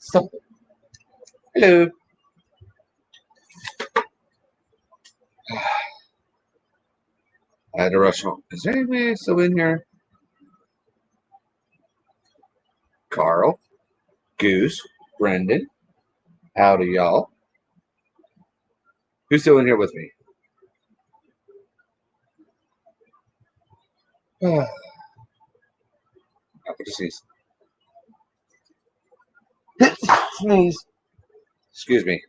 So, hello. I had to rush home. Is there anybody still in here? Carl, Goose, Brendan. Howdy, y'all. Who's still in here with me? I could sneeze. Sneeze. Excuse me.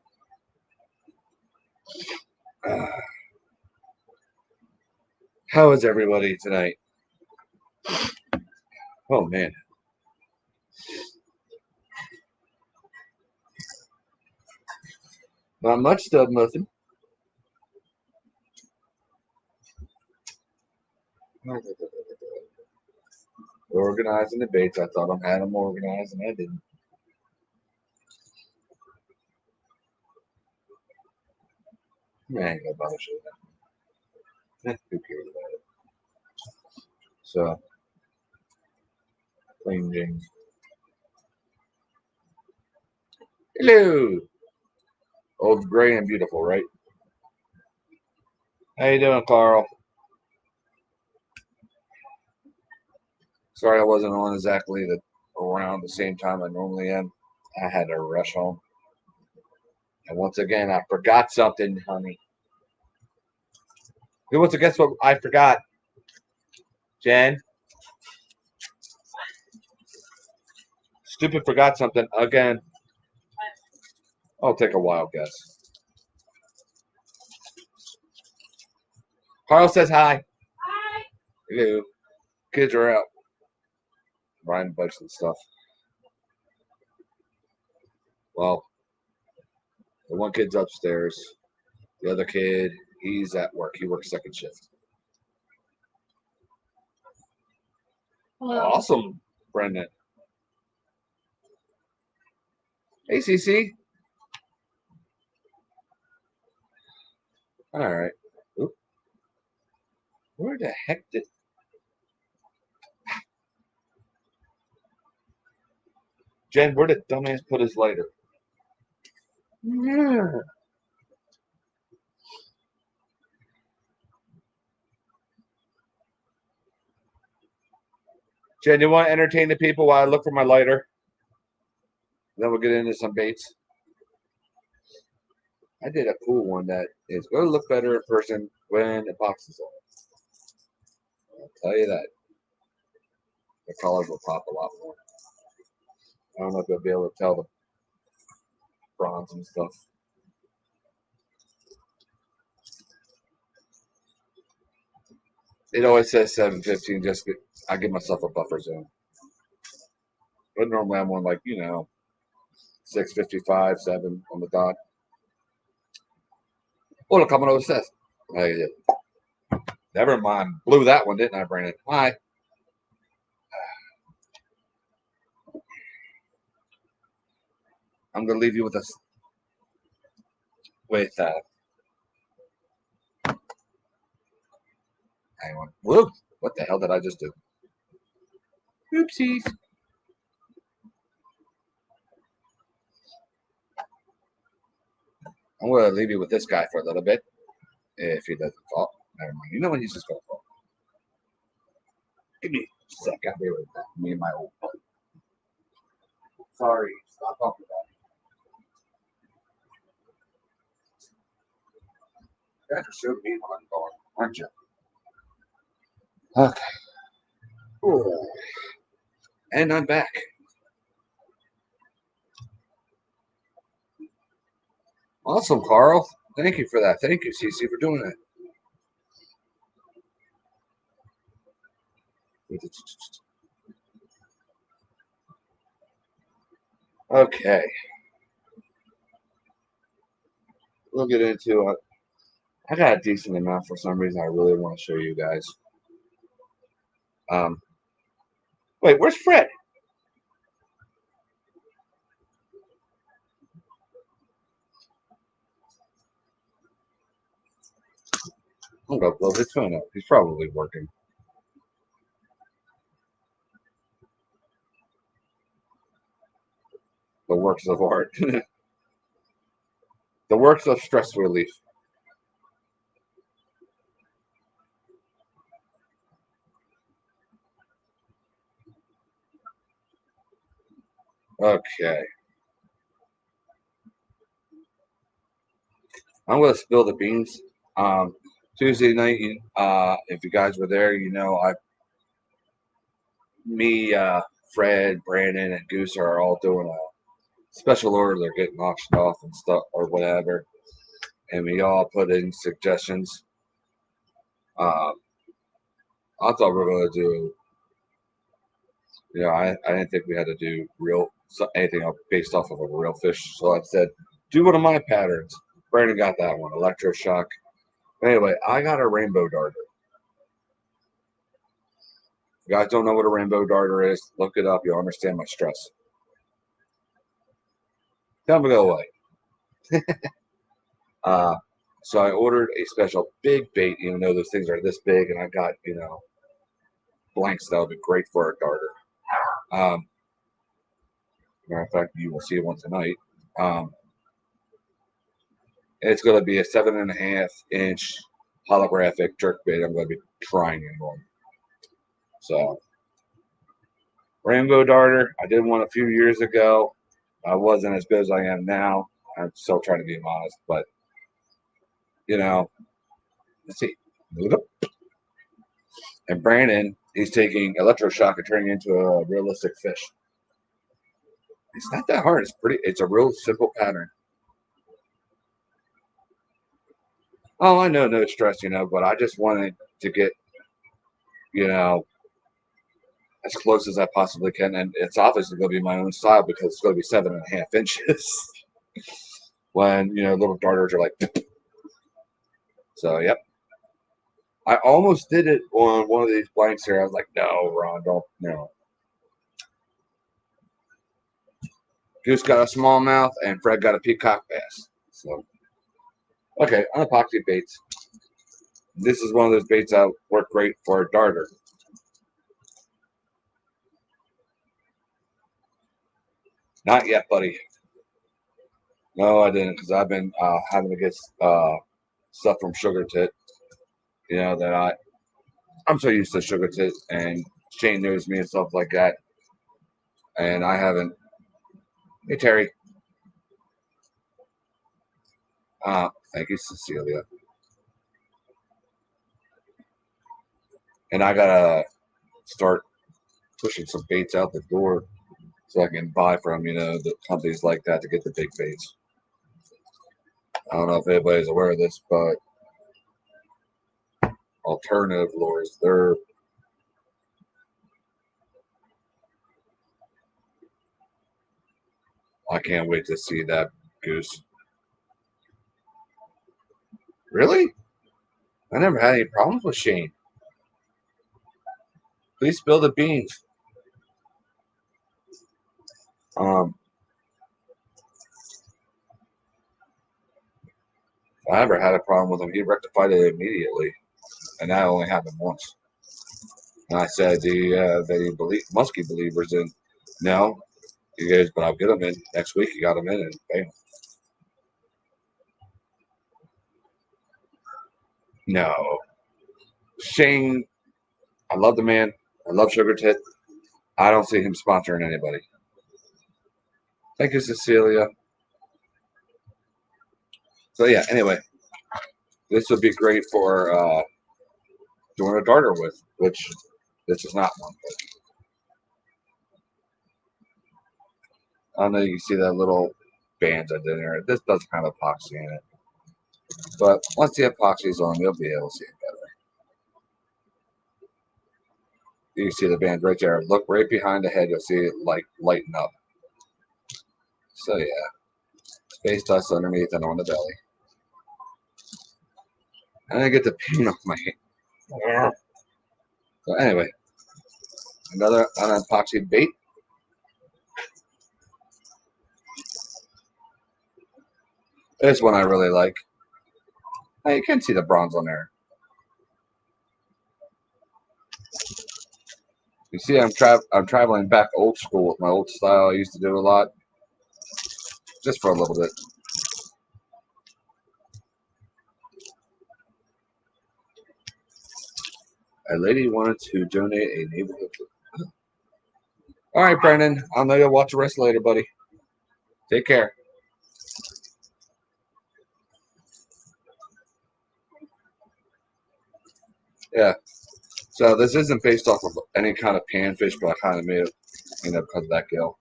How is everybody tonight? Oh, man. Not much stuff, nothing. Organizing debates. I thought I had them organized, and I didn't. I ain't gonna bother showing that. Who cares about it? So, plain Jane. Hello. Old, gray, and beautiful, right? How you doing, Carl? Sorry I wasn't on exactly around the same time I normally am. I had to rush home. And once again, I forgot something, honey. Who wants to guess what I forgot? Jen? Stupid forgot something again. I'll take a wild guess. Carl says hi. Hi. Hello. Kids are out riding bikes and stuff. Well, the one kid's upstairs. The other kid, he's at work. He works second shift. Hello. Awesome, Brendan. Hey, CC. All right. Oop. Where the heck did... Jen, where did dumbass put his lighter? Yeah. Jen, you want to entertain the people while I look for my lighter? Then we'll get into some baits. I did a cool one that is going to look better in person when the box is on. I'll tell you that. The colors will pop a lot more. I don't know if you'll be able to tell the bronze and stuff. It always says 7:15. I give myself a buffer zone. But normally I'm on 6:55, 7 on the dot. Oh, look, coming over says. Never mind. Blew that one, didn't I, Brandon? Hi. I'm going to leave you with this. With hang on. Whoa. What the hell did I just do? Oopsies. I'm going to leave you with this guy for a little bit. If he doesn't fall. Never mind. You know when he's just going to fall. Give me a sec. I'll be right back. Me and my old buddy. Sorry. Stop talking about it. You guys are so mean when I'm gone, aren't you? Okay. Ooh. And I'm back. Awesome, Carl. Thank you for that. Thank you, CC, for doing that. Okay. We'll get into it. I got a decent amount for some reason I really want to show you guys. Wait, where's Fred? I'm going to blow his phone up. He's probably working. But works of art. The works of stress relief. Okay. I'm going to spill the beans. Tuesday night, if you guys were there, Fred, Brandon, and Goose are all doing a special order. They're getting auctioned off and stuff or whatever. And we all put in suggestions. I thought we were going to do, I didn't think we had to do anything based off of a real fish. So I said, do one of my patterns. Brandon got that one, electroshock. Anyway, I got a rainbow darter. If you guys don't know what a rainbow darter is, look it up. You'll understand my stress. Tell me to go away. So I ordered a special big bait, even though those things are this big, and I got, blanks that would be great for a darter. Matter of fact, you will see one tonight. It's going to be a 7.5-inch holographic jerkbait. I'm going to be trying it on. So, rainbow darter. I did one a few years ago. I wasn't as good as I am now. I'm still trying to be modest, but let's see. And Brandon, he's taking electroshock and turning it into a realistic fish. It's not that hard. It's a real simple pattern. Oh, I know, no stress, but I just wanted to get, as close as I possibly can. And it's obviously going to be my own style because it's going to be 7.5 inches. When, little darters are like, so, yep. I almost did it on one of these blanks here. I was like, no, Ron, don't, no. Goose got a smallmouth and Fred got a peacock bass. So, okay, on epoxy baits. This is one of those baits that work great for a darter. Not yet, buddy. No, I didn't, because I've been having to get stuff from Sugar Tit. That I'm so used to Sugar Tit, and Shane knows me and stuff like that. And I haven't. Hey, Terry. Thank you, Cecilia. And I gotta start pushing some baits out the door so I can buy from, the companies like that to get the big baits. I don't know if anybody's aware of this, but alternative lures, I can't wait to see that Goose. Really? I never had any problems with Shane. Please spill the beans. If I ever had a problem with him, he rectified it immediately. And that only happened once. And I said, do you have any musky believers in? No. He goes, but I'll get them in. Next week, he got them in, and bam. No. Shane, I love the man. I love Sugar Tit. I don't see him sponsoring anybody. Thank you, Cecilia. So, yeah, anyway. This would be great for doing a darter with, which this is not one. But I know you can see that little bands I did there. This doesn't have epoxy in it. But once the epoxy's on, you'll be able to see it better. You can see the band right there. Look right behind the head. You'll see it lighten up. So yeah, space dust underneath and on the belly. And I get the paint off my hand. So anyway, another unepoxy bait. This one I really like. Now you can see the bronze on there. You see, I'm traveling back old school with my old style. I used to do a lot. just for a little bit. A lady wanted to donate a neighborhood. All right, Brendan. I'll know you'll watch the rest later, buddy. Take care. Yeah. So this isn't based off of any kind of panfish, but I kind of made it, because of that gill.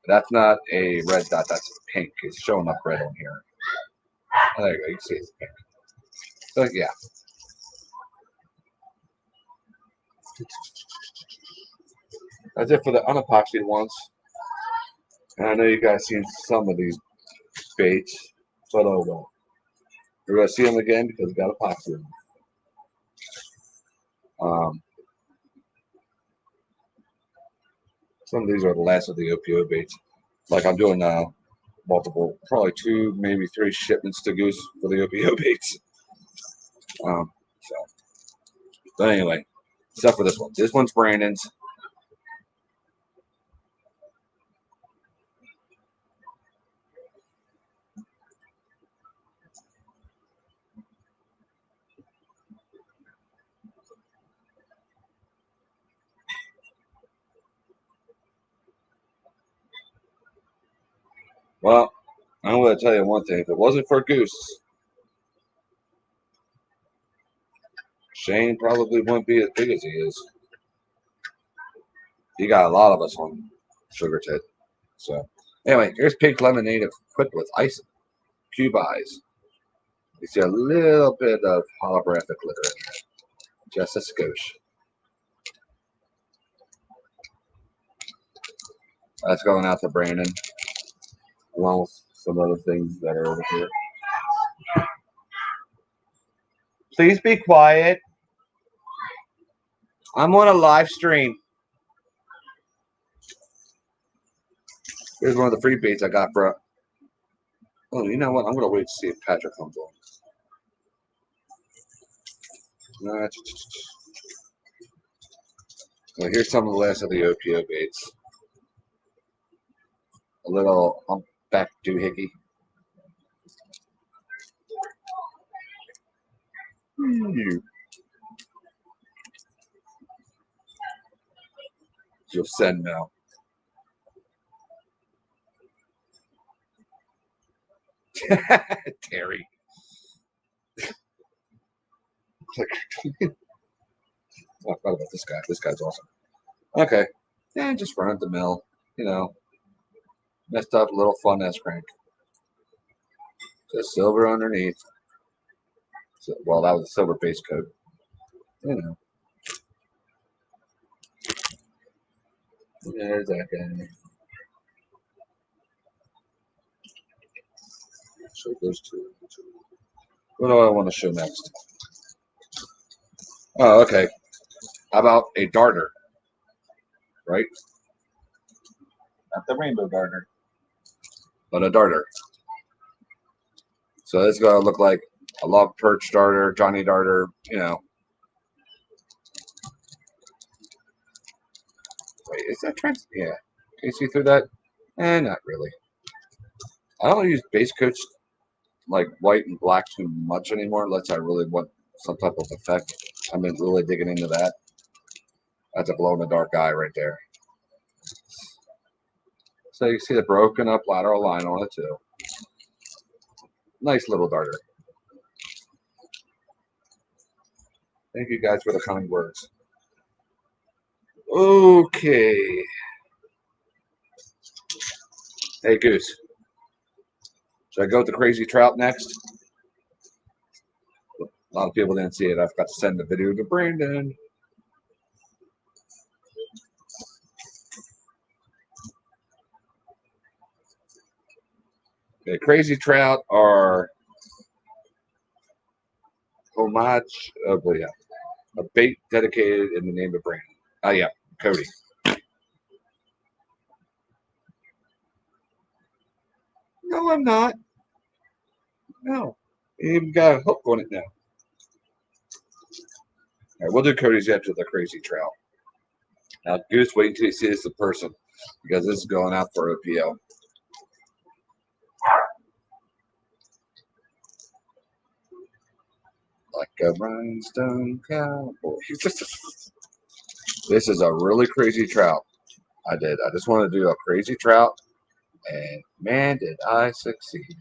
That's not a red dot. That's pink. It's showing up red on here. Oh, there you go. You can see it's pink. So yeah. That's it for the unepoxied ones. And I know you guys seen some of these baits, but oh well. You're gonna see them again because we got epoxy in them. Some of these are the last of the OPO baits. Like I'm doing multiple, probably 2, maybe 3 shipments to Goose for the OPO baits. But anyway, except for this one. This one's Brandon's. Well, I'm going to tell you one thing. If it wasn't for Goose, Shane probably wouldn't be as big as he is. He got a lot of us on Sugar Tit. So, anyway, here's pink lemonade equipped with ice cube eyes. You see a little bit of holographic glitter in there. Just a skosh. That's going out to Brandon, along with some other things that are over here. Please be quiet. I'm on a live stream. Here's one of the free baits I got for. Oh, you know what? I'm going to wait to see if Patrick comes on. Well, here's some of the last of the OPO baits. A little humpback doohickey. You'll send now. Terry. I forgot about this guy. This guy's awesome. Okay. Yeah, just run at the mill. Messed up little fun S crank. Just silver underneath. So, well, that was a silver base coat. There's that guy. Show those two. What do I want to show next? Oh, okay. How about a darter? Right? Not the rainbow darter, but a darter. So it's going to look like a log perch darter, Johnny darter, Wait, is that trans? Yeah. Can you see through that? Not really. I don't use base coats like white and black too much anymore unless I really want some type of effect. I've been really digging into that. That's a glow in the dark eye right there. So you see the broken up lateral line on it too. Nice little darter. Thank you guys for the kind words. Okay. Hey Goose. Should I go with the crazy trout next? A lot of people didn't see it. I forgot to send the video to Brandon. Okay, crazy trout are homage. Oh, yeah. A bait dedicated in the name of Brandon. Oh, yeah. Cody. No, I'm not. No. You even got a hook on it now. All right, we'll do Cody's after the crazy trout. Now, Goose, wait until you see this in person because this is going out for OPO. like a rhinestone cowboy. This is a really crazy trout. I just want to do a crazy trout, and man, did I succeed.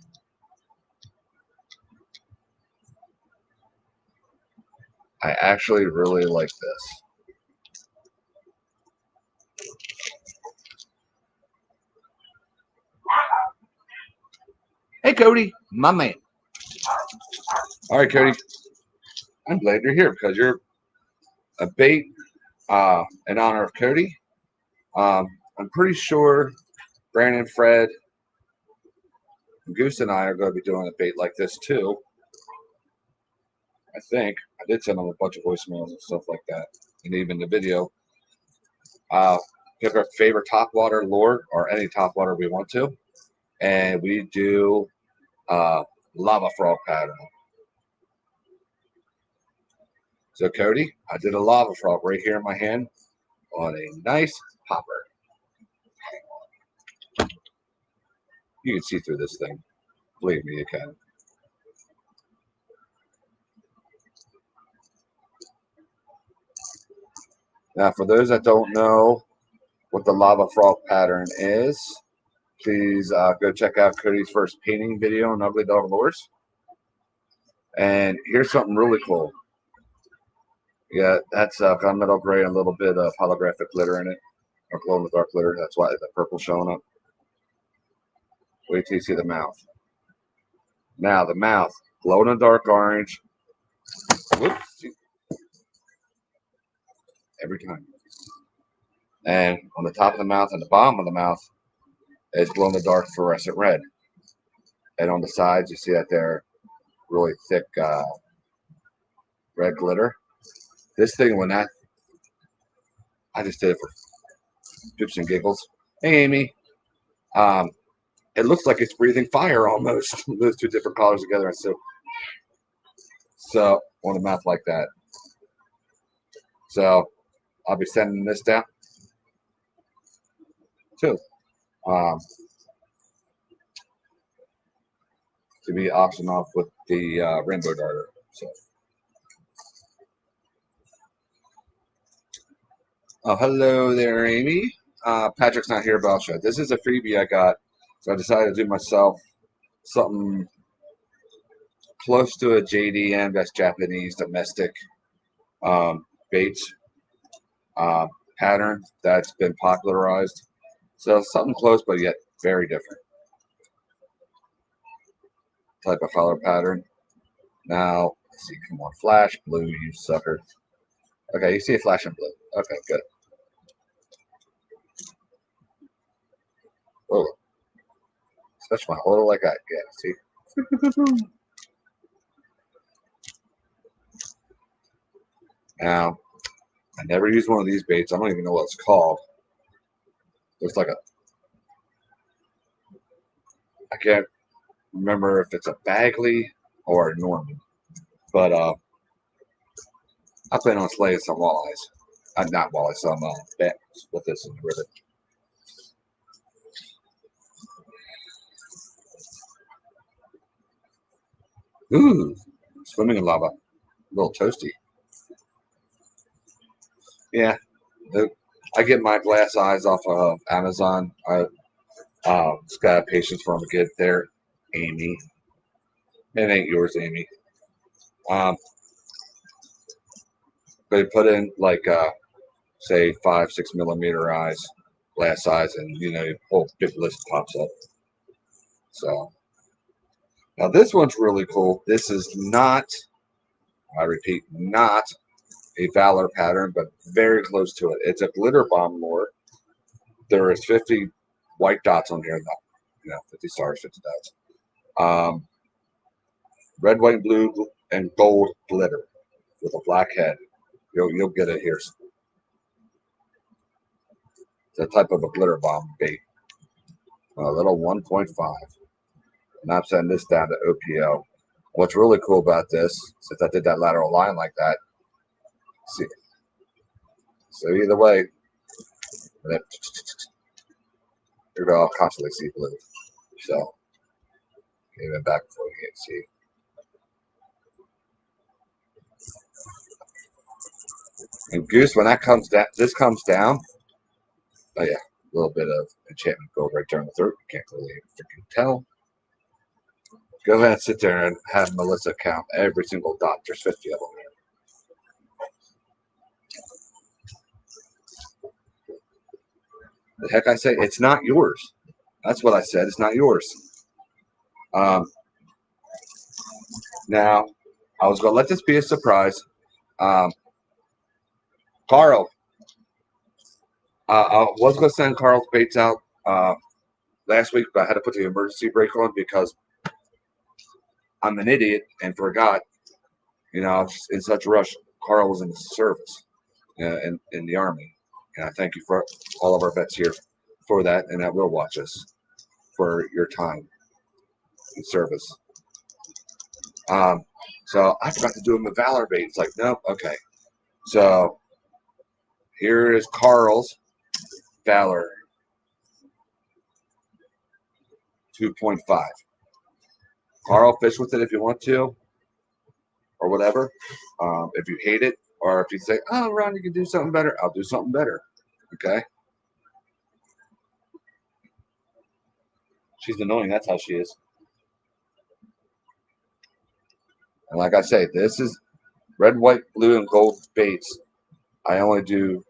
I actually really like this. Hey, Cody, my man. All right, Cody. I'm glad you're here because you're a bait in honor of Cody. I'm pretty sure Brandon, Fred, Goose, and I are going to be doing a bait like this too. I think I did send them a bunch of voicemails and stuff like that, and even the video. Pick our favorite topwater lure or any topwater we want to, and we do lava frog pattern. So Cody, I did a lava frog right here in my hand on a nice popper. You can see through this thing. Believe me, you can. Now, for those that don't know what the lava frog pattern is, please go check out Cody's first painting video on Ugly Dog Lures. And here's something really cool. Yeah, that's gunmetal gray and a little bit of holographic glitter in it, or glow in the dark glitter. That's why the purple's showing up. Wait till you see the mouth. Now, the mouth, glow in the dark orange. Whoops. Every time. And on the top of the mouth and the bottom of the mouth is glow in the dark fluorescent red. And on the sides, you see that they're really thick red glitter. This thing, I just did it for tips and giggles. Hey, Amy. It looks like it's breathing fire almost. Those two different colors together. And so on the mouth like that. So I'll be sending this down too. To be auctioned off with the rainbow darter. So. Oh, hello there, Amy. Patrick's not here, but I'll show. This is a freebie I got, so I decided to do myself something close to a JDM, that's Japanese domestic baits pattern that's been popularized. So something close, but yet very different type of color pattern. Now, let's see, come on, flash blue, you sucker. Okay, you see a flash in blue. Okay, good. Oh, touch my oil like that. Yeah, see. Now, I never use one of these baits. I don't even know what it's called. Looks like I can't remember if it's a Bagley or a Norman. But I plan on slaying some walleyes. Not walleyes, some bats with this in the river. Ooh, swimming in lava. A little toasty. Yeah, I get my glass eyes off of Amazon. I just got patience for them to get there, Amy. It ain't yours, Amy. They put in like say 5-6 millimeter eyes, glass eyes, and a whole big list pops up. So now this one's really cool. This is not, I repeat, not a Valor pattern, but very close to it. It's a glitter bomb lure. There is 50 white dots on here, 50 stars, 50 dots. Red, white, blue, and gold glitter with a black head. You'll get it here. It's a type of a glitter bomb bait. A little 1.5. And I'm sending this down to OPO. What's really cool about this, since I did that lateral line like that, see. So either way, you're going to constantly see blue. So even back before you get see. And Goose, when that comes down, this comes down. Oh yeah, a little bit of enchantment gold right there in the throat. You can't really freaking tell. Go ahead and sit there and have Melissa count every single dot. There's 50 of them there. The heck I say, it's not yours. That's what I said. It's not yours. Now, I was going to let this be a surprise. Carl, I was going to send Carl's baits out last week, but I had to put the emergency brake on because I'm an idiot and forgot. You know, I was in such a rush. Carl was in the service in the Army. And I thank you for all of our vets here for that and that will watch us for your time in service. So I forgot to do him a Valor bait. It's like, nope, okay. So here is Carl's Valor 2.5. Carl, fish with it if you want to, or whatever. If you hate it, or if you say, oh, Ron, you can do something better, I'll do something better. Okay? She's annoying. That's how she is. And like I say, this is red, white, blue, and gold baits. I only do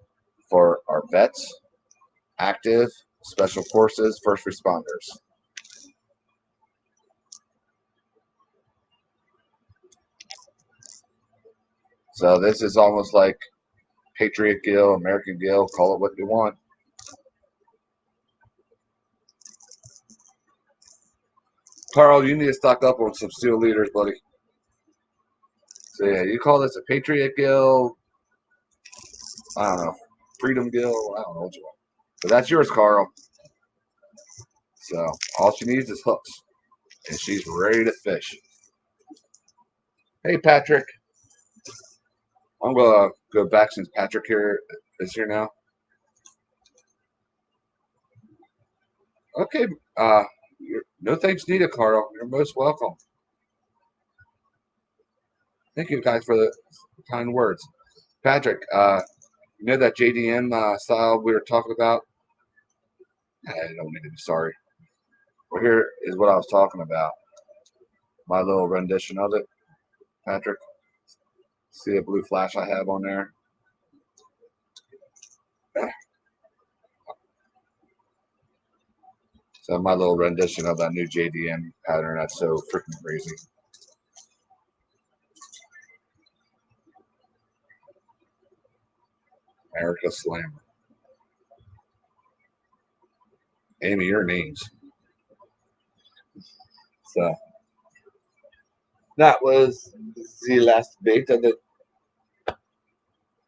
for our vets, active, special forces, first responders. So this is almost like Patriot Gill, American Gill, call it what you want. Carl, you need to stock up on some steel leaders, buddy. So yeah, you call this a Patriot Gill, I don't know, Freedom Gill, I don't know what you want. But that's yours, Carl. So all she needs is hooks, and she's ready to fish. Hey, Patrick. I'm going to go back since Patrick is here now. Okay. No thanks needed, Carl. You're most welcome. Thank you guys for the kind words. Patrick, you know that JDM style we were talking about? I don't need to be sorry. Well, here is what I was talking about. My little rendition of it, Patrick. See a blue flash I have on there? So my little rendition of that new JDM pattern, that's so freaking crazy. America Slammer. Amy, your names. So that was the last bait of the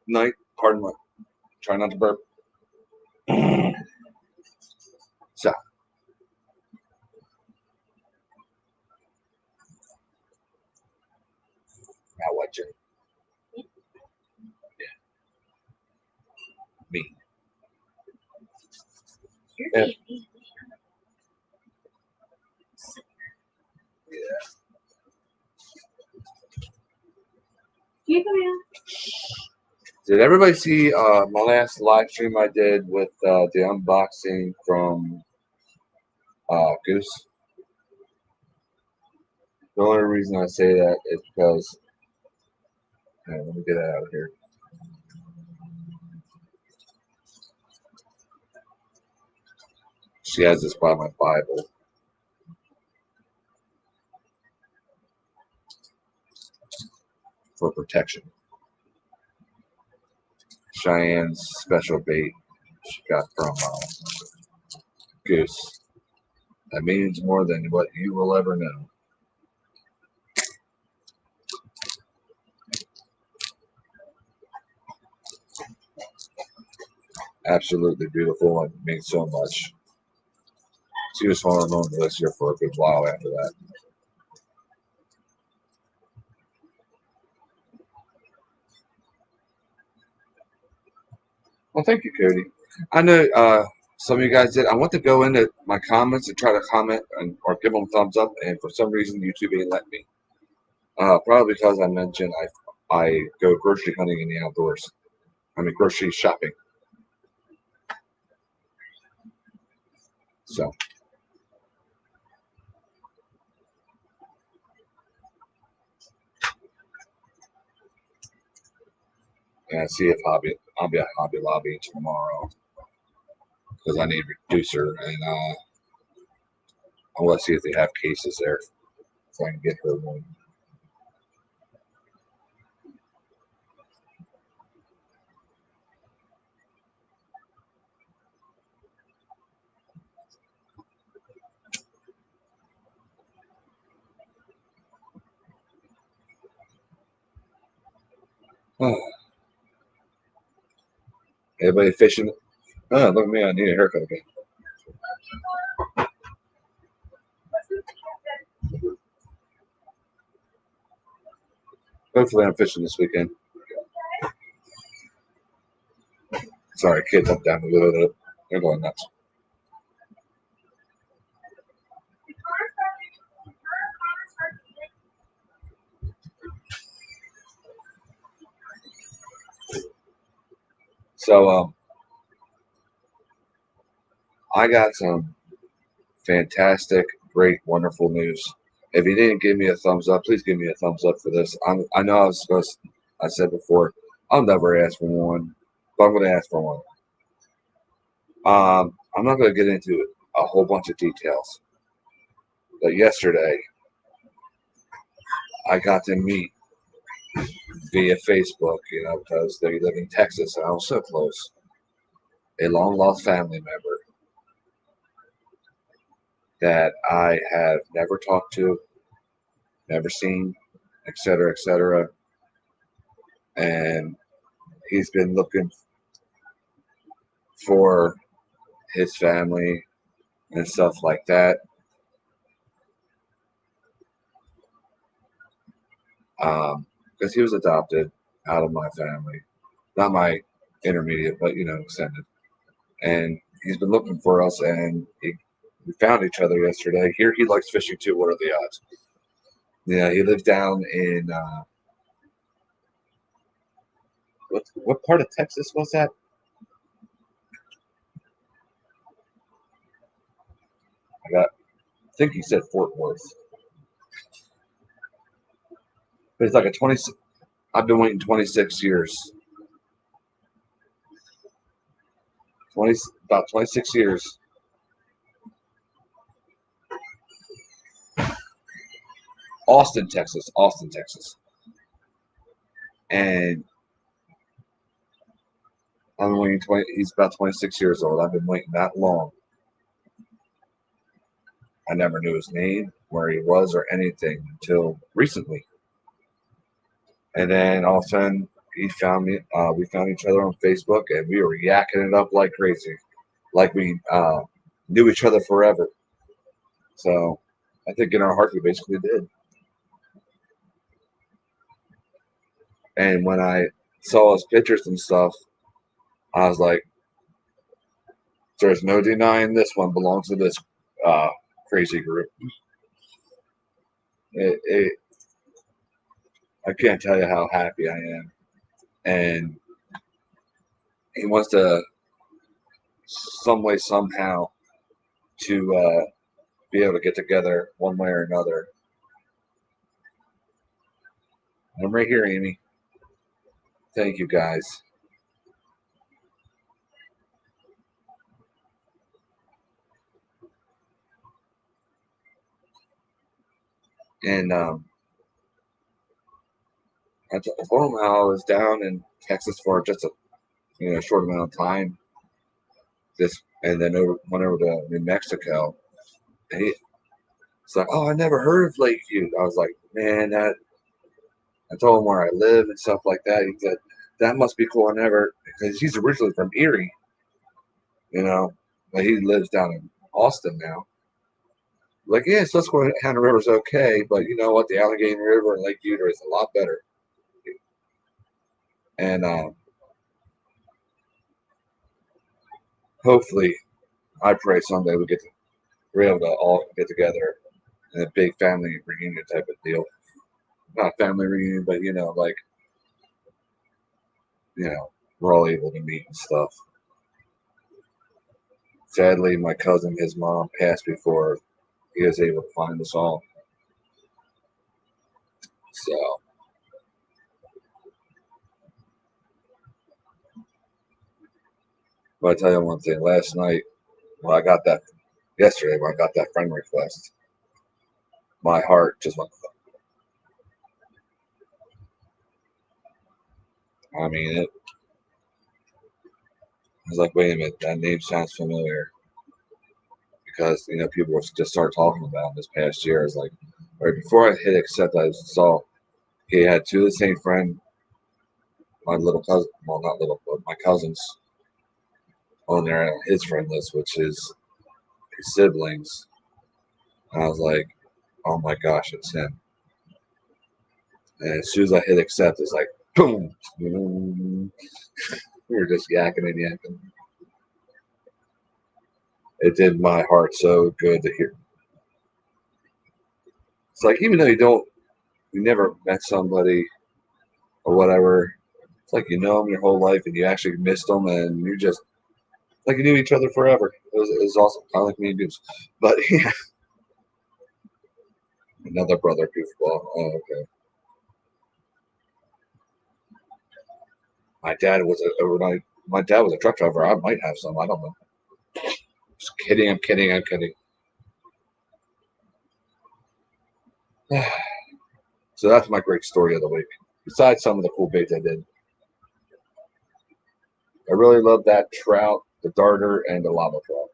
night. Pardon me. Try not to burp. So now what, Jim? Yeah. Me. Yeah. Did everybody see my last live stream I did with the unboxing from Goose? The only reason I say that is because let me get it out of here. She has this by my Bible. For protection. Cheyenne's special bait she got from Goose. That means more than what you will ever know. Absolutely beautiful and means so much. She was on the list here for a good while after that. Well, thank you, Cody. I know some of you guys did. I want to go into my comments and try to comment or give them thumbs up, and for some reason, YouTube ain't let me. Probably because I mentioned I go grocery hunting in the outdoors. I mean, grocery shopping. So, and see if I'll be at Hobby Lobby tomorrow because I need a reducer, and I want to see if they have cases there so I can get her one. Everybody fishing? Oh, look at me! I need a haircut again. Hopefully, I'm fishing this weekend. Sorry, kids up down the road. They're going nuts. So, I got some fantastic, great, wonderful news. If you didn't give me a thumbs up, please give me a thumbs up for this. I know I said before, I'll never ask for one, but I'm going to ask for one. I'm not going to get into a whole bunch of details, but yesterday I got to meet via Facebook, because they live in Texas and I was so close, a long lost family member that I have never talked to, never seen, etc., etc. And he's been looking for his family and stuff like that. Because he was adopted out of my family, not my intermediate, but extended. And he's been looking for us, and we found each other yesterday. Here he likes fishing too. What are the odds? Yeah, he lives down in what part of Texas was that? I think he said Fort Worth, but it's like a 20. I've been waiting 26 years. 20 about 26 years. Austin, Texas. Austin, Texas. And I've been waiting 20. He's about 26 years old. I've been waiting that long. I never knew his name, where he was, or anything until recently. And then all of a sudden, he found me. We found each other on Facebook, and we were yakking it up like crazy, like we knew each other forever. So I think in our heart, we basically did. And when I saw his pictures and stuff, I was like, "There's no denying this one belongs to this crazy group." It, I can't tell you how happy I am, and he wants to some way somehow to be able to get together one way or another. I'm right here, Amy. Thank you, guys. And I told him how I was down in Texas for just a short amount of time. And then went over to New Mexico. And it's like, oh, I never heard of Lakeview. I was like, man, that. I told him where I live and stuff like that. He said, that must be cool. I never, because he's originally from Erie, but he lives down in Austin now. Like, yeah, Susquehanna River's okay, but you know what? The Allegheny River and Lake Erie is a lot better. And hopefully, I pray someday we're able to all get together in a big family reunion type of deal. Not family reunion, but like, we're all able to meet and stuff. Sadly, my cousin, his mom, passed before he was able to find us all. So, but I tell you one thing, last night, when I got that, yesterday, when I got that friend request, my heart just went, I mean, it I was like, wait a minute, that name sounds familiar. Because, people just start talking about him this past year. It's like, right before I hit accept, I saw he had two of the same friend, my little cousin, well, not little, but my cousins on there on his friend list, which is his siblings. And I was like, oh my gosh, it's him. And as soon as I hit accept, it's like, boom. We were just yakking and yakking. It did my heart so good to hear. It's like, even though you never met somebody or whatever, it's like you know them your whole life and you actually missed them and you just, like you knew each other forever. It was awesome. Kind of like me and Goose. But yeah, another brother goofball. Oh, okay. My dad was my dad was a truck driver. I might have some. I don't know. Just kidding. I'm kidding. I'm kidding. So that's my great story of the week. Besides some of the cool baits I did, I really love that trout, the darter, and the lava trout.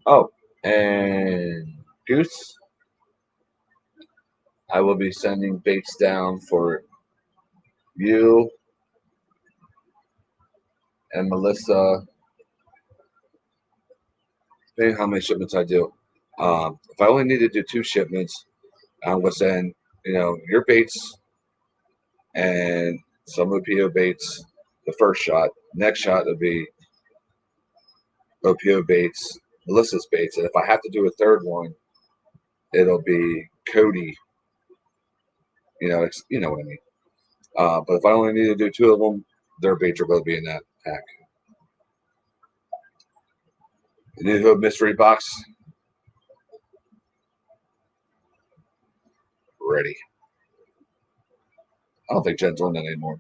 Oh, and Goose, I will be sending baits down for you and Melissa. Depending how many shipments I do. If I only need to do 2 shipments, I'm gonna send your baits and some OPO baits. The first shot. Next shot will be OPO baits, Melissa's baits, and if I have to do a third one, it'll be Cody. You know what I mean. But if I only need to do 2 of them, their baits are going to be in that pack. The New Hood mystery box ready. I don't think Jen's on that anymore.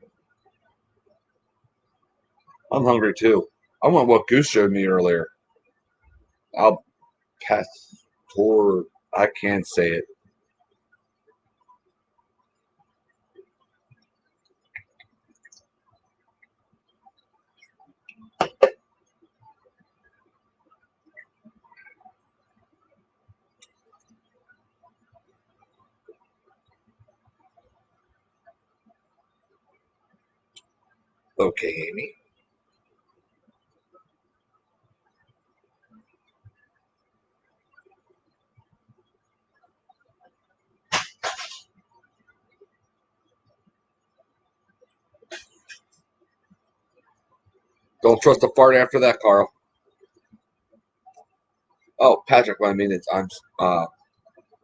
I'm hungry too. I want what Goose showed me earlier. I'll pass for. I can't say it. Okay, Amy. Don't trust a fart after that, Carl. Oh, Patrick, what I mean is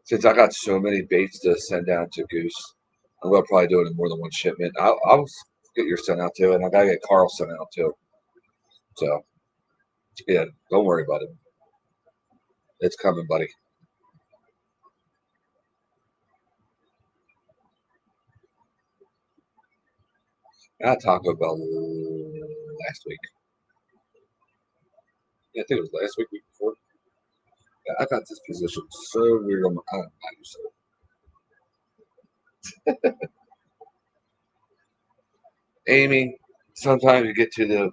since I got so many baits to send down to Goose, I'm gonna probably do it in more than one shipment. I'll get yours sent out too, and I gotta get Carl sent out too. So yeah, don't worry about it. It's coming, buddy. I got Taco Bell last week. Yeah, I think it was last week before. Yeah, I got this position so weird on my. I'm not used to it. Amy, sometimes you get to the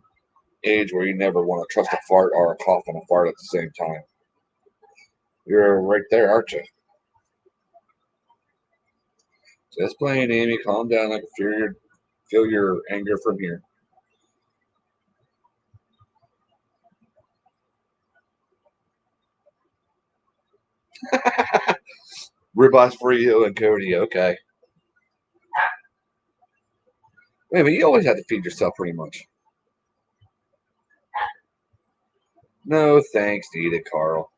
age where you never want to trust a fart or a cough and a fart at the same time. You're right there, aren't you? Just playing, Amy. Calm down. I can feel your anger from here. Ribeyes for you and Cody. Okay. Wait, but you always have to feed yourself pretty much. No, thanks to eat it, Carl.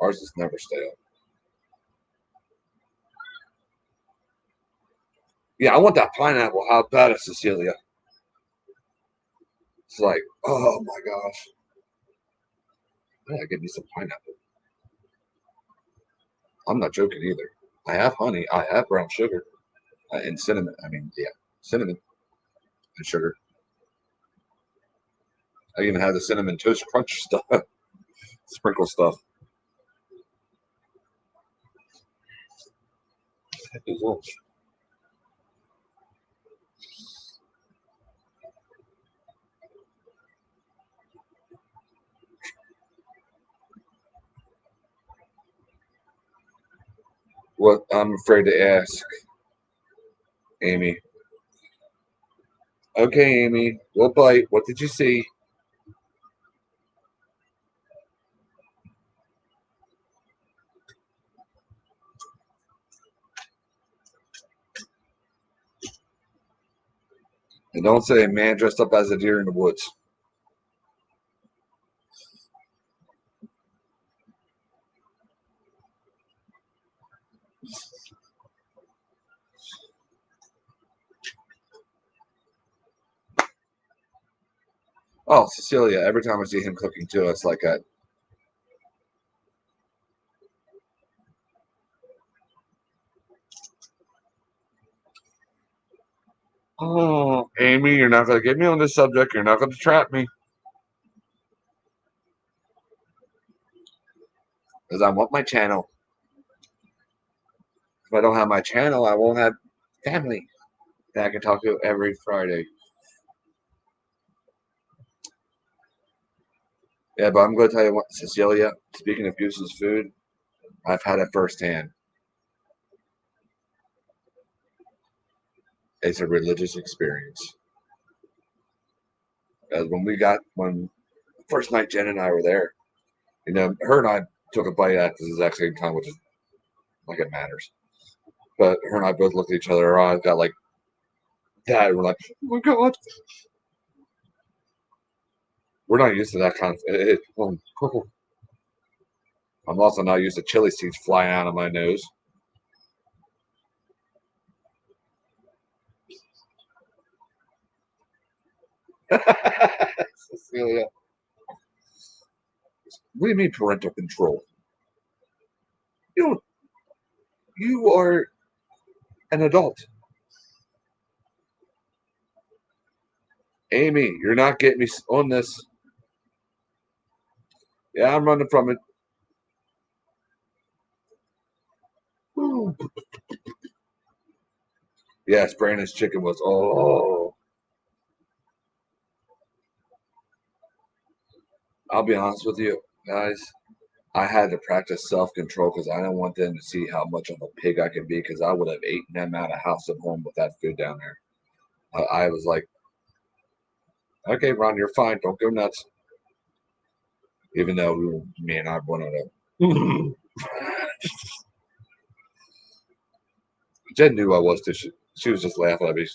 Ours is never stale. Yeah, I want that pineapple. How bad is Cecilia? It's like, oh my gosh. Yeah, give me some pineapple. I'm not joking either. I have honey. I have brown sugar and cinnamon. I mean, yeah, cinnamon and sugar. I even have the cinnamon toast crunch stuff, sprinkle stuff. What I'm afraid to ask, Amy. Okay, Amy, we'll bite. What did you see? And don't say a man dressed up as a deer in the woods. Oh, Cecilia, every time I see him cooking too, it's like a, oh, Amy, you're not going to get me on this subject. You're not going to trap me. Because I want my channel. If I don't have my channel, I won't have family that I can talk to every Friday. Yeah, but I'm going to tell you what, Cecilia, speaking of Goose's food, I've had it firsthand. It's a religious experience. As when first night Jen and I were there, her and I took a bite at the exact same time, which is like it matters. But her and I both looked at each other, our eyes got like that. We're like, oh my God. We're not used to that kind of. I'm also not used to chili seeds flying out of my nose. Cecilia, what do you mean parental control? You know, you are an adult. Amy, you're not getting me on this. Yeah, I'm running from it. Ooh. Yes, Brandon's chicken was, oh. I'll be honest with you, guys. I had to practice self-control because I didn't want them to see how much of a pig I could be because I would have eaten them out of house and home with that food down there. I was like, okay, Ron, you're fine. Don't go nuts. Even though me and I wanted to. Jen knew I was too. She was just laughing at me.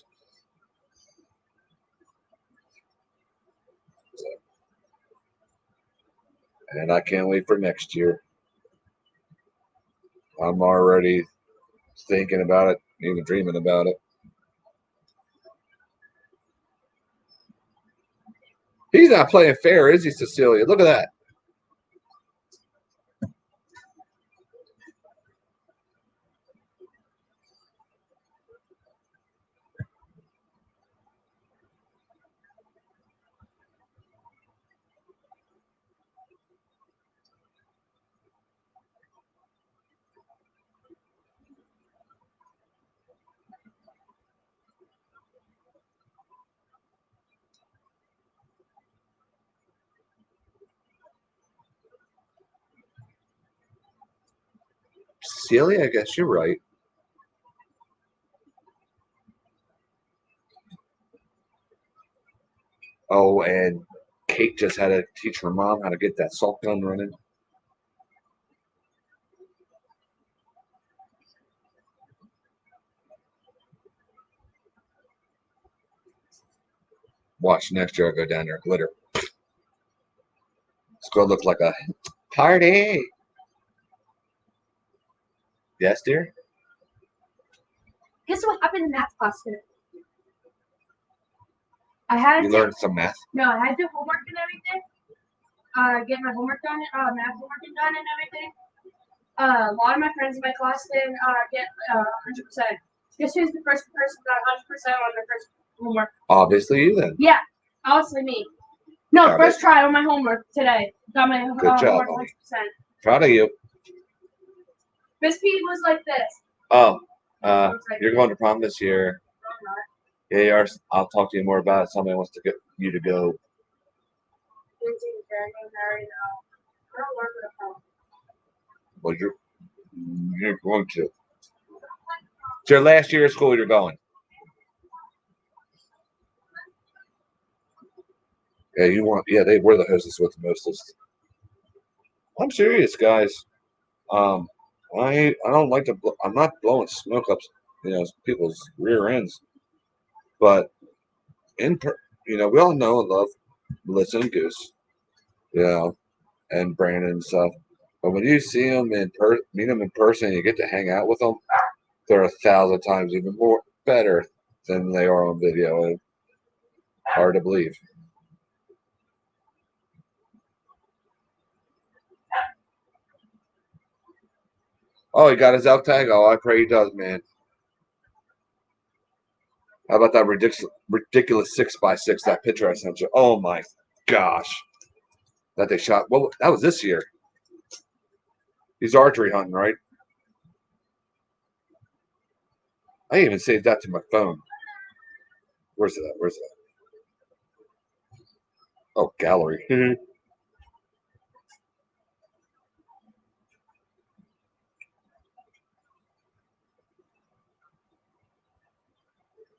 And I can't wait for next year. I'm already thinking about it, even dreaming about it. He's not playing fair, is he, Cecilia? Look at that. Cecilia, I guess you're right. Oh, and Kate just had to teach her mom how to get that salt gun running. Watch next year I go down there glitter. It's gonna look like a party. Yes, dear? Guess what happened in math class today? I had You learned some math. No, I had to homework and everything. Get my homework done, math homework done and everything. A lot of my friends in my class didn't get 100%. Guess who's the first person that got 100% on their first homework? Obviously, you then. Yeah, obviously me. No, Got first it. try on my homework today. Got my Good job, homework buddy. 100%. Proud of you. Miss P was like this. Oh, you're going to prom this year. Yeah, you are. I'll talk to you more about it. Somebody wants to get you to go. Well, you're going to. It's your last year of school. You're going. Yeah, you want. Yeah, they were the hostess with the mostest. I'm serious, guys. I don't like to. I'm not blowing smoke up, people's rear ends. But we all know and love Melissa and Goose, and Brandon and stuff. But when you see them meet them in person, and you get to hang out with them, they're 1,000 times even more better than they are on video. And hard to believe. Oh, he got his elk tag. Oh, I pray he does, man. How about that ridiculous 6x6? That picture I sent you. Oh my gosh, that they shot. Well, that was this year. He's archery hunting, right? I even saved that to my phone. Where's it at? Where's it at? Oh, gallery.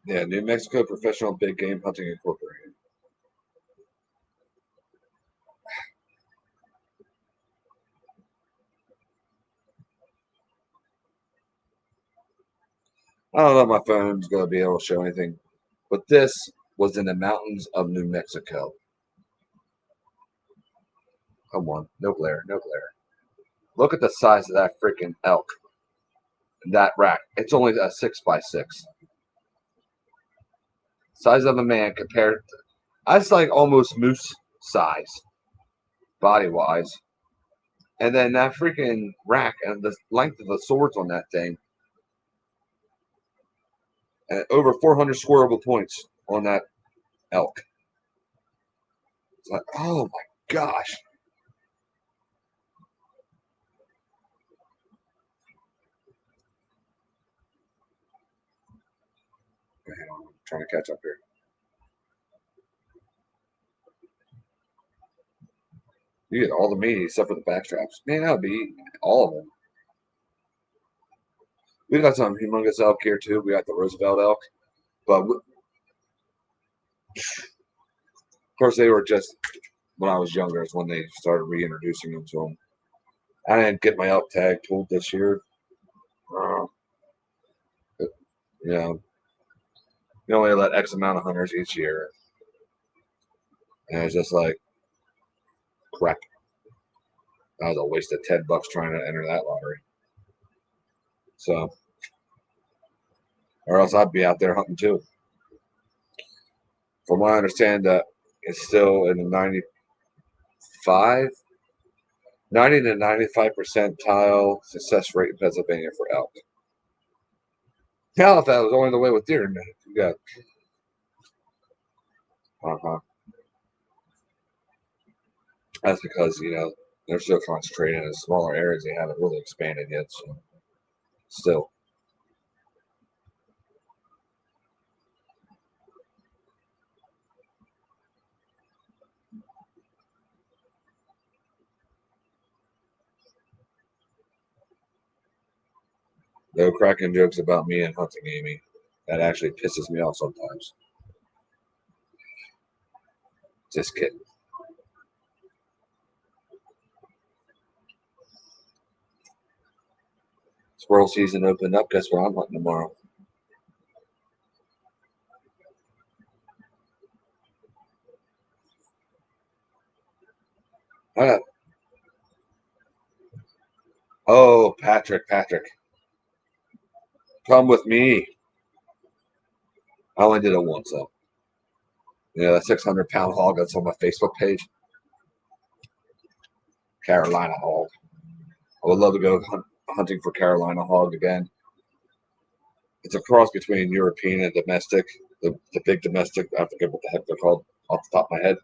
Yeah, New Mexico Professional Big Game Hunting Incorporated. I don't know if my phone's going to be able to show anything, but this was in the mountains of New Mexico. Come on, no glare, no glare. Look at the size of that freaking elk. That rack. It's only a 6x6. Size of a man compared. That's like almost moose size, body wise. And then that freaking rack and the length of the swords on that thing. And over 400 squirrable points on that elk. It's like, oh my gosh. Hang on, I'm trying to catch up here. You get all the meat except for the back straps. Man, that would be all of them. We got some humongous elk here too. We got the Roosevelt elk. But of course, they were just when I was younger, is when they started reintroducing them to them. I didn't get my elk tag pulled this year. Uh, you know, you only let X amount of hunters each year. And it's just like, crap. That was a waste of $10 trying to enter that lottery. So, or else I'd be out there hunting too. From what I understand, it's still in the 90 to 95 percentile success rate in Pennsylvania for elk. Hell, if that was only the way with deer, you got. That's because they're still concentrated in smaller areas. They haven't really expanded yet. So, still. No cracking jokes about me and hunting Amy. That actually pisses me off sometimes. Just kidding. Squirrel season opened up. Guess where I'm hunting tomorrow? Oh, Patrick. Come with me. I only did it once though. Yeah, that 600-pound hog that's on my Facebook page. Carolina hog. I would love to go hunting for Carolina hog again. It's a cross between European and domestic. The big domestic, I forget what the heck they're called off the top of my head.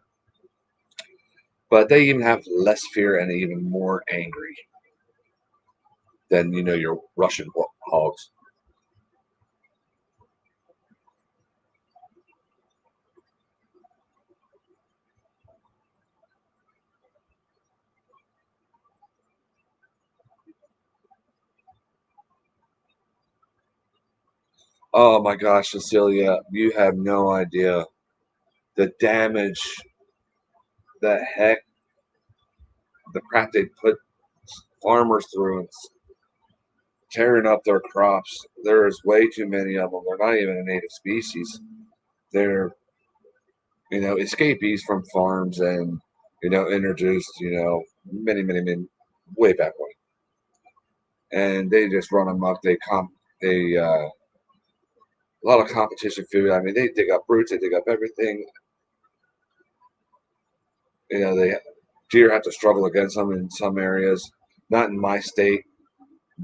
But they even have less fear and even more angry than your Russian hogs. Oh my gosh, Cecilia, you have no idea the damage, the heck, the crap they put farmers through and tearing up their crops. There's way too many of them. They're not even a native species. They're escapees from farms and introduced many way back when, and they just run amok. They a lot of competition food. I mean, they dig up roots, they dig up everything. They deer have to struggle against them in some areas. Not in my state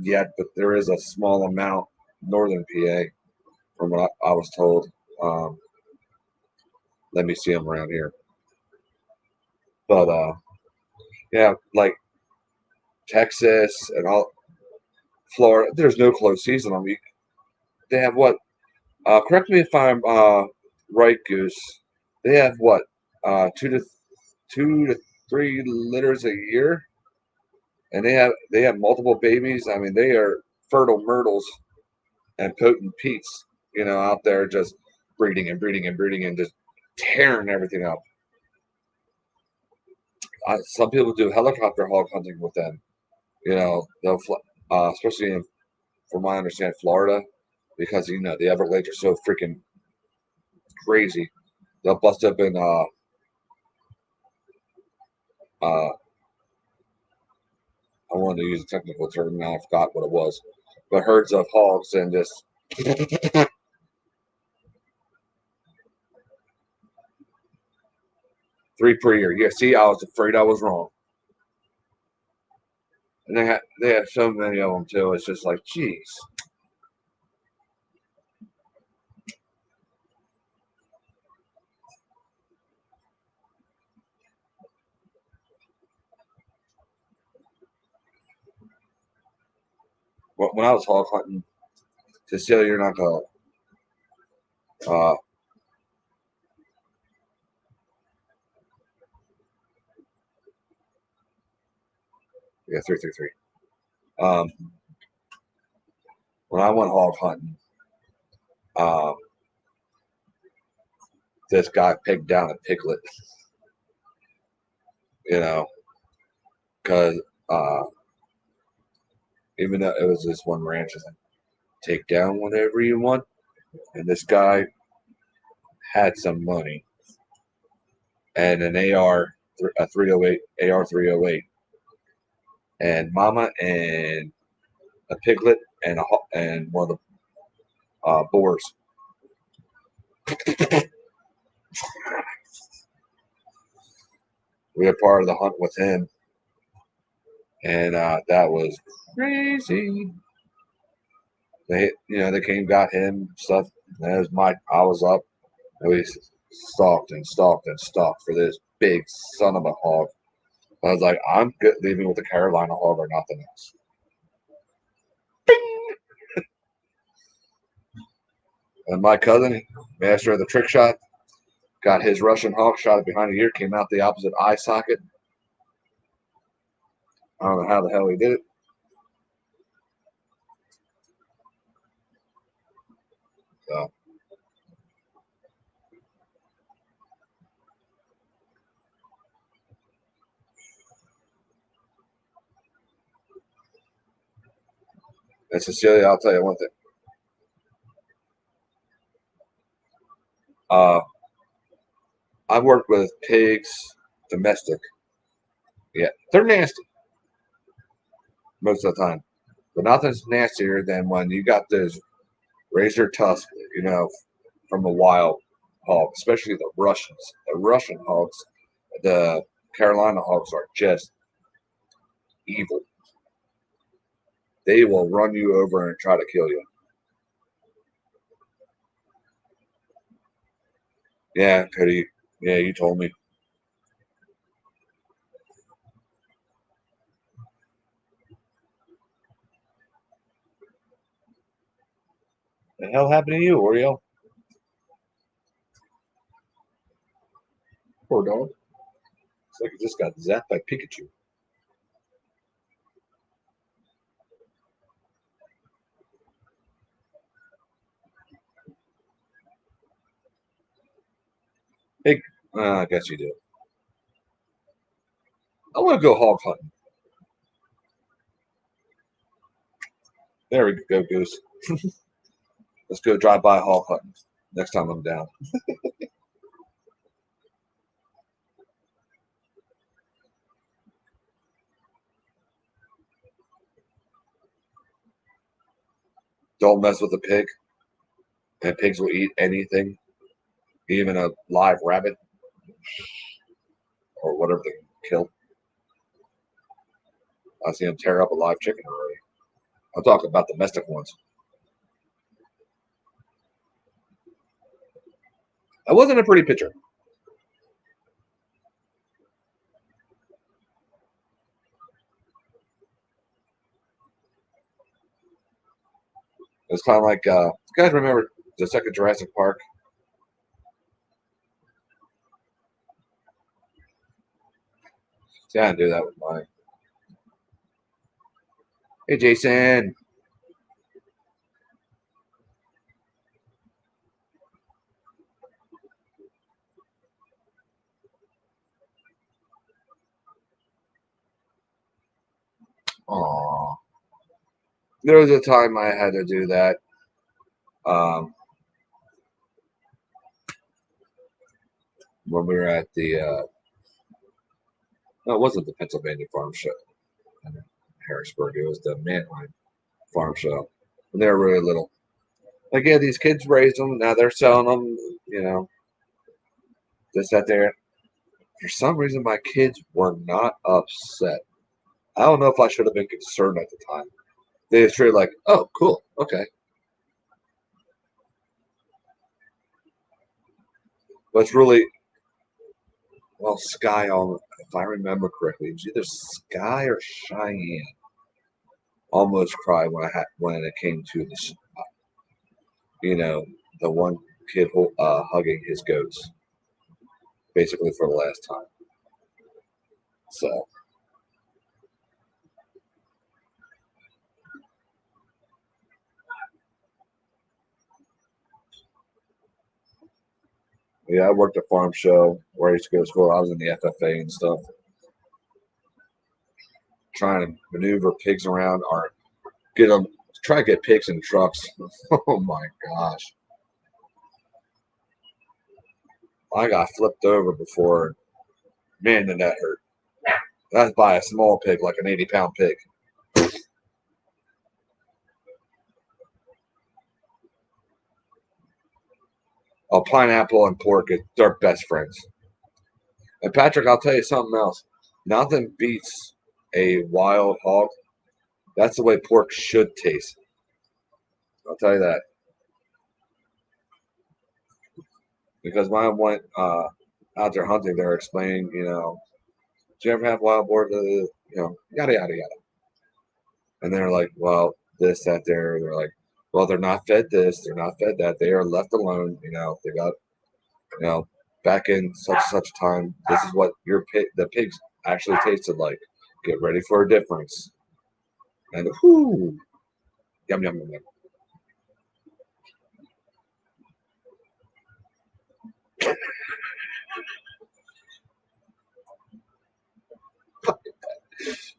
yet, but there is a small amount northern PA from what I was told. Let me see them around here. But yeah, like Texas and all Florida, there's no close season on me. They have what? Correct me if I'm right, Goose. They have what? 2 to 3 litters a year, and they have multiple babies. I mean, they are fertile myrtles and potent Pete's. Out there just breeding and breeding and breeding and just tearing everything up. Some people do helicopter hog hunting with them. They'll especially from my understanding, Florida, because the Everglades are so freaking crazy. They'll bust up in I wanted to use a technical term, now I forgot what it was, but herds of hogs and just 3 per year. Yeah, see, I was afraid I was wrong. And they have so many of them too. It's just like, geez. When I was hog hunting, Cecilia, you're not gonna. Uh, yeah, 333. Um, when I went hog hunting, um, this guy picked down a piglet. Because even though it was this one ranch, I said, take down whatever you want. And this guy had some money and an a 308, AR 308, and mama and a piglet and one of the boars. We were part of the hunt with him, and that was crazy. They came, got him stuff. That was I was up, and we stalked and stalked and stalked for this big son of a hog. I was like, I'm good leaving with the Carolina hog or nothing else. And my cousin, master of the trick shot, got his Russian hawk, shot it behind the ear, came out the opposite eye socket. I don't know how the hell he did it. So, and Cecilia, I'll tell you one thing. Uh, I've worked with pigs, domestic. Yeah, they're nasty most of the time, but nothing's nastier than when you got those raise their tusk, from a wild hog, especially the Russians. The Russian hogs, the Carolina hogs are just evil. They will run you over and try to kill you. Yeah, Cody. Yeah, you told me. The hell happened to you, Oreo? Poor dog. It's like it just got zapped by Pikachu. Hey, I guess you do. I want to go hog hunting. There we go, Goose. Let's go drive by hog hunting next time I'm down. Don't mess with a pig, and pigs will eat anything, even a live rabbit or whatever they kill. I see them tear up a live chicken already. I'm talking about domestic ones. That wasn't a pretty picture. It's kind of like, you guys remember the second Jurassic Park? See, I didn't do that with mine. Hey, Jason. Aw. There was a time I had to do that. When we were at the, no, it wasn't the Pennsylvania Farm Show in Harrisburg. It was the Mannheim Farm Show. And they were really little. Like, yeah, these kids raised them. Now they're selling them, this, that, there. For some reason, my kids were not upset. I don't know if I should have been concerned at the time. They just treated like, oh, cool, okay. But it's really, well, Sky, if I remember correctly, it was either Sky or Cheyenne. Almost cried when it came to this, the one kid hugging his goats, basically for the last time. So, yeah, I worked a farm show where I used to go to school. I was in the FFA and stuff, trying to maneuver pigs around or try to get pigs in trucks. Oh my gosh. I got flipped over before. Man, did that hurt. That's by a small pig, like an 80-pound pig. A pineapple and pork, they're best friends. And Patrick, I'll tell you something else. Nothing beats a wild hog. That's the way pork should taste. I'll tell you that. Because when I went out there hunting, they were explaining, do you ever have wild boar? Yada, yada, yada. And they're like, well, this, that, there. They're like, well, they're not fed this. They're not fed that. They are left alone. They got, back in such and such time. This is what the pigs actually tasted like. Get ready for a difference. And whoo, yum, yum, yum, yum.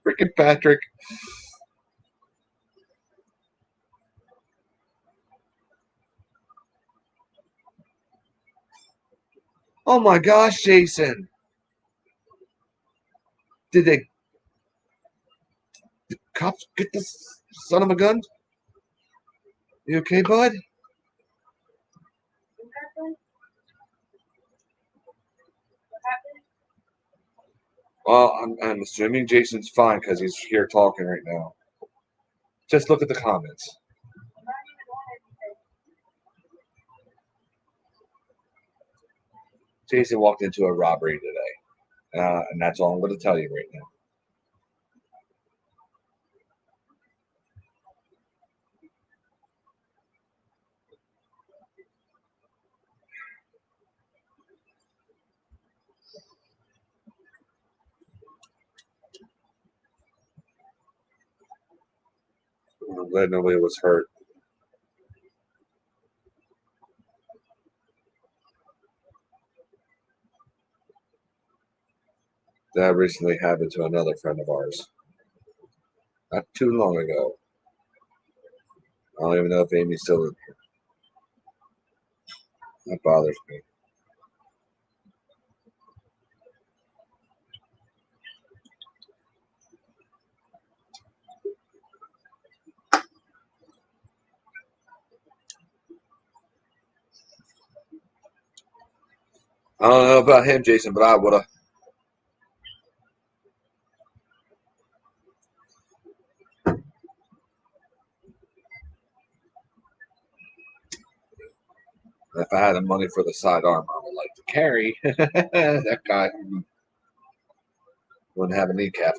Freaking Patrick. Oh my gosh, Jason. Did the cops get this son of a gun? You okay, bud? What happened? Well, I'm assuming Jason's fine because he's here talking right now. Just look at the comments. I'm not even on anything. Jason walked into a robbery today, and that's all I'm going to tell you right now. I'm glad nobody was hurt. That recently happened to another friend of ours. Not too long ago. I don't even know if Amy's still in here. That bothers me. I don't know about him, Jason, but I would have. If I had the money for the sidearm I would like to carry, that guy wouldn't have a kneecap.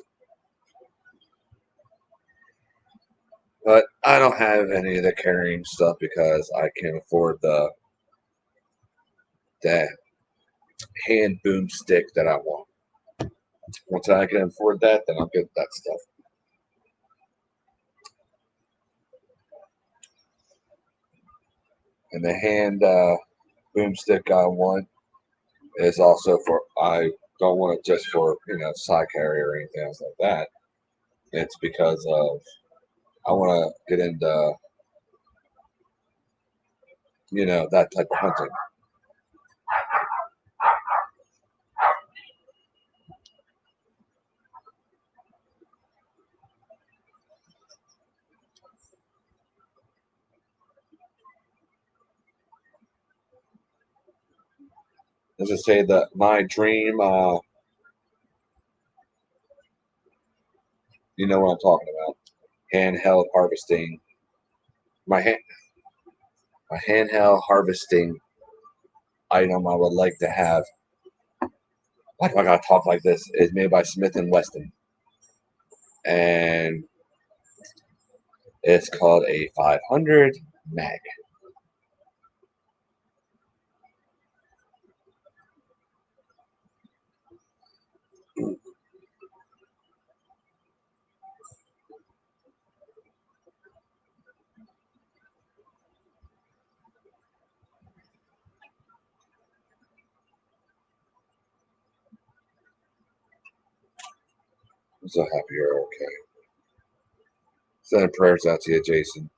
But I don't have any of the carrying stuff because I can't afford the hand boomstick that I want. Once I can afford that, then I'll get that stuff. And the hand boomstick I want is also for, I don't want it just for, side carry or anything else like that. It's because of, I want to get into, that type of hunting. Let's just say that my dream, you know what I'm talking about, handheld harvesting. My handheld harvesting item I would like to have. Why do I gotta talk like this? Is made by Smith and Wesson, and it's called a 500 mag. I'm so happy you're okay. Sending prayers out to you, Jason.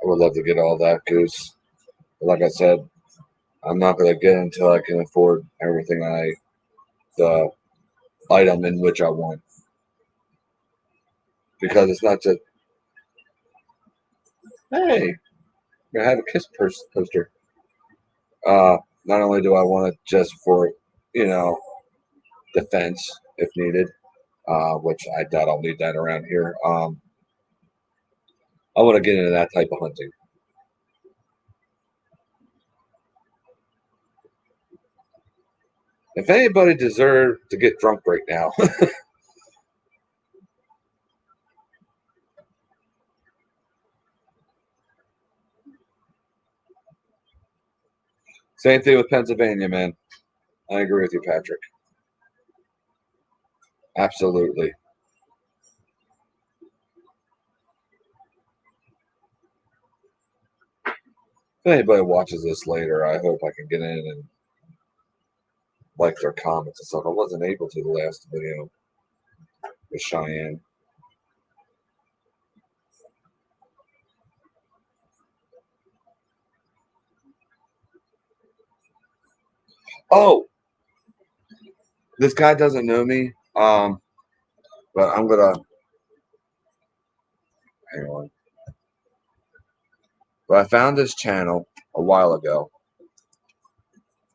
I would love to get all that goose. But like I said, I'm not gonna get it until I can afford everything the item in which I want. Because it's not just, hey, I have a kiss poster. Not only do I want it just for, you know, defense if needed, which I doubt I'll need that around here. I want to get into that type of hunting. If anybody deserved to get drunk right now, same thing with Pennsylvania, man. I agree with you, Patrick. Absolutely. If anybody watches this later, I hope I can get in and like their comments and stuff. I wasn't able to the last video. with Cheyenne. Oh, this guy doesn't know me. But I'm gonna hang on. But I found this channel a while ago,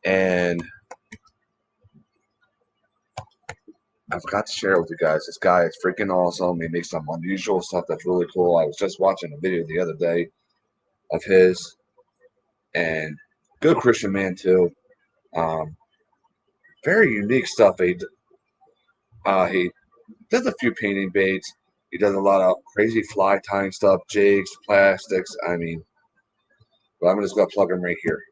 and I forgot to share it with you guys. This guy is freaking awesome. He makes some unusual stuff that's really cool. I was just watching a video the other day of his, and good Christian man too. Um, very unique stuff. He does a few painting baits. He does a lot of crazy fly tying stuff, jigs, plastics. I mean, but I'm just gonna plug him right here.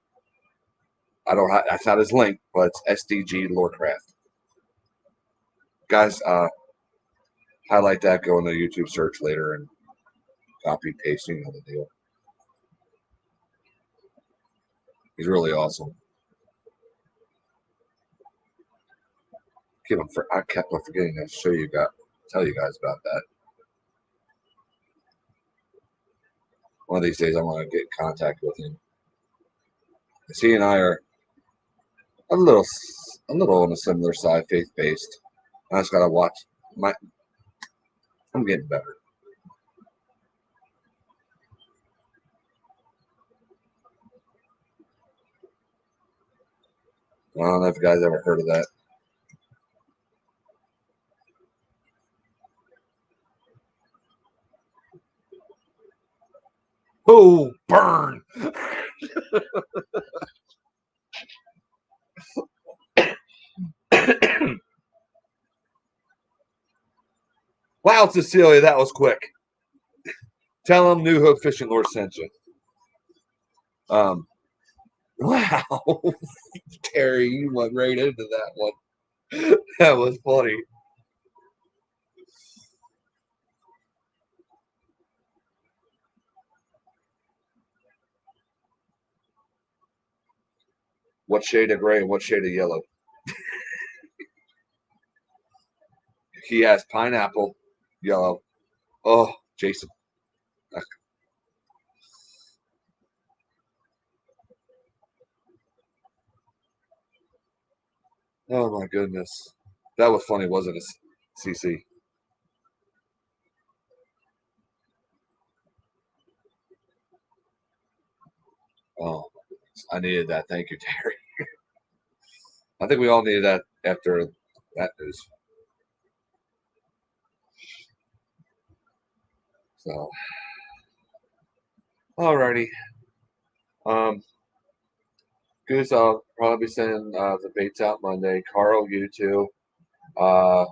I don't have that's not his link, but it's SDG Lorecraft. Guys, highlight that, go in the YouTube search later and copy paste, you know the deal. He's really awesome. I kept on forgetting to tell you guys about that. One of these days, I want to get in contact with him. He and I are a little on the similar side, faith based. I just gotta watch my. I'm getting better. I don't know if you guys ever heard of that. Oh, burn! Wow, Cecilia, that was quick. Tell them New Hope Fishing Lure sent you. Wow, Terry, you went right into that one. That was funny. What shade of gray and what shade of yellow? He has pineapple, yellow. Oh, Jason. Oh my goodness. That was funny, wasn't it, CC? Oh, I needed that. Thank you, Terry. I think we all needed that after that news. So, alrighty. Goose, I'll probably be sending the baits out Monday. Carl, you too. Uh,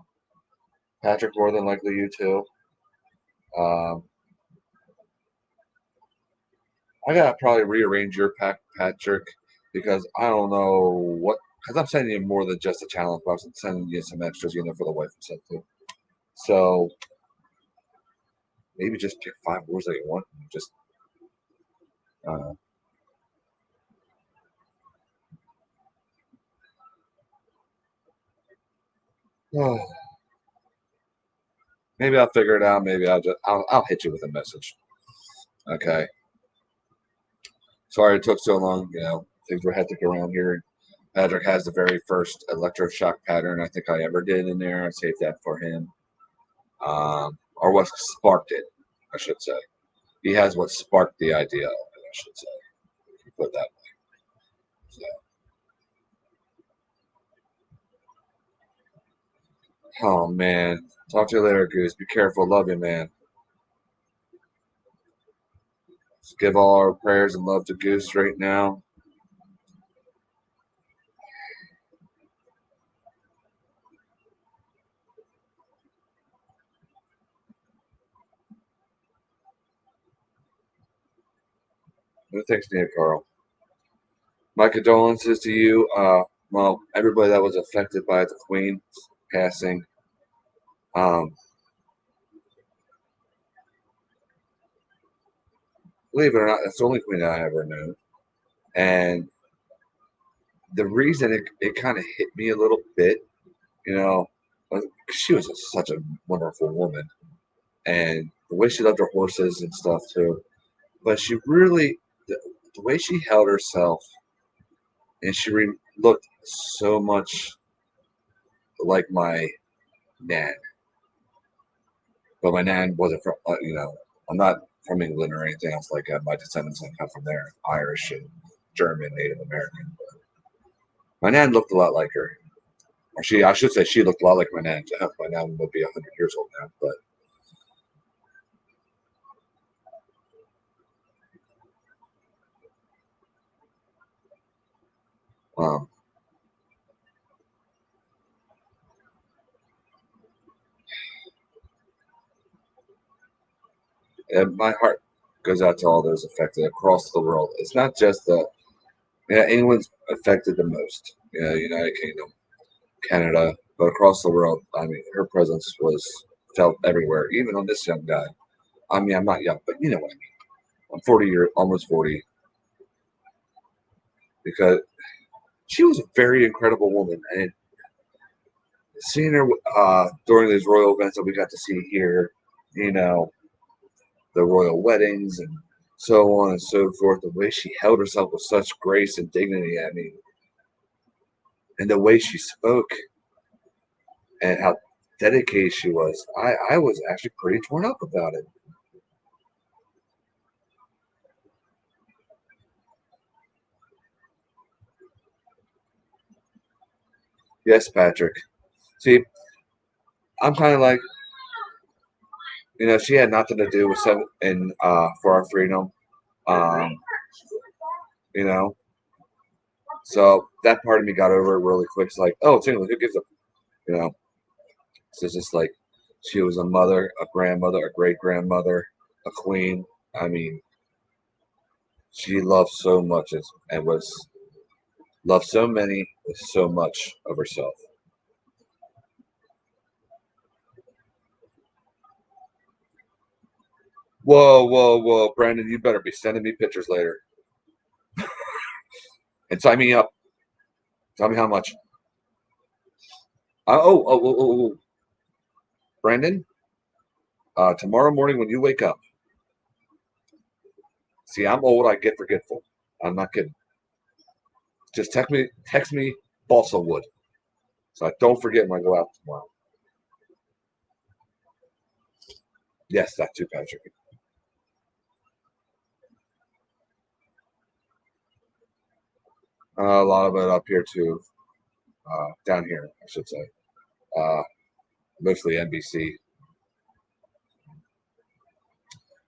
Patrick, more than likely, you too. Um, I gotta probably rearrange your pack, Patrick, because I don't know what. Because I'm sending you more than just a challenge box. I'm sending you some extras, for the wife and stuff too. So maybe just pick 5 words that you want. And just uh, maybe I'll figure it out. Maybe I'll hit you with a message. Okay. Sorry it took so long. Things were hectic around here. Patrick has the very first electroshock pattern I think I ever did in there. I saved that for him. Or what sparked it, I should say. He has what sparked the idea of it, I should say. If you put it that way. So, oh man. Talk to you later, Goose. Be careful. Love you, man. Let's give all our prayers and love to Goose right now. Thanks, Nate Carl. My condolences to you. Well, everybody that was affected by the Queen passing. Um, believe it or not, that's the only Queen that I ever knew. And the reason it kind of hit me a little bit, you know, She was such a wonderful woman, and the way she loved her horses and stuff too. But she really, the way she held herself, and looked so much like my nan. But my nan wasn't from, I'm not from England or anything else like that. My descendants don't come from there, Irish and German, Native American. My nan looked a lot like her. Or I should say she looked a lot like my nan. My nan would be 100 years old now, but and my heart goes out to all those affected across the world. It's not just England's affected the most. United Kingdom, Canada, but across the world. I mean, her presence was felt everywhere, even on this young guy. I mean, I'm not young, but you know what I mean. I'm 40 years, almost 40, because she was a very incredible woman, and seeing her during these royal events that we got to see here, you know, the royal weddings and so on and so forth, the way she held herself with such grace and dignity, I mean, and the way she spoke and how dedicated she was, I was actually pretty torn up about it. Yes, Patrick. See, I'm kind of like, she had nothing to do with seven and for our freedom, um, you know. So that part of me got over it really quick. It's like, oh, it's England. Who gives a, you know? So it's just like she was a mother, a grandmother, a great grandmother, a queen. I mean, she loved so much and was loved so many with so much of herself. Whoa, whoa, whoa, Brandon, you better be sending me pictures later and sign me up. Tell me how much. Oh, Brandon. Tomorrow morning when you wake up. See, I'm old. I get forgetful. I'm not kidding. Just text me balsa wood, so I don't forget when I go out tomorrow. Yes, that too, Patrick. A lot of it up here too, down here, I should say. Uh, Mostly NBC.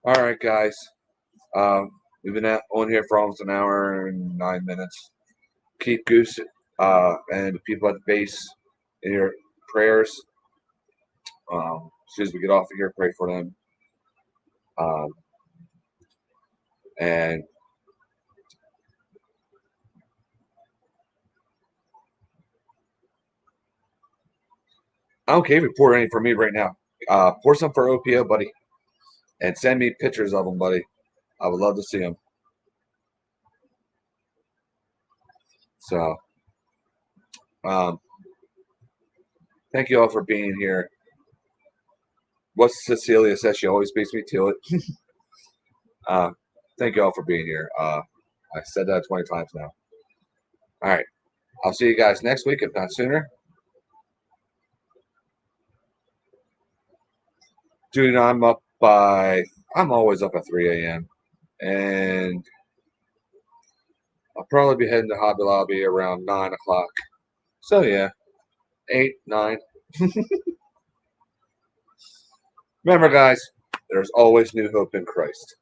All right, guys. We've been on here for almost an hour and 9 minutes. Keep Goose and the people at the base in your prayers. As soon as we get off of here, pray for them. Um, and I don't care if you pour any for me right now. Pour some for OPO, buddy, and send me pictures of them, buddy. I would love to see them. So, um, thank you all for being here. What Cecilia says, she always beats me to it. uh, thank you all for being here. I said that 20 times now. All right. I'll see you guys next week, if not sooner. Dude, I'm always up at 3 a.m. And I'll probably be heading to Hobby Lobby around 9 o'clock. So, yeah, 8, 9. Remember, guys, there's always new hope in Christ.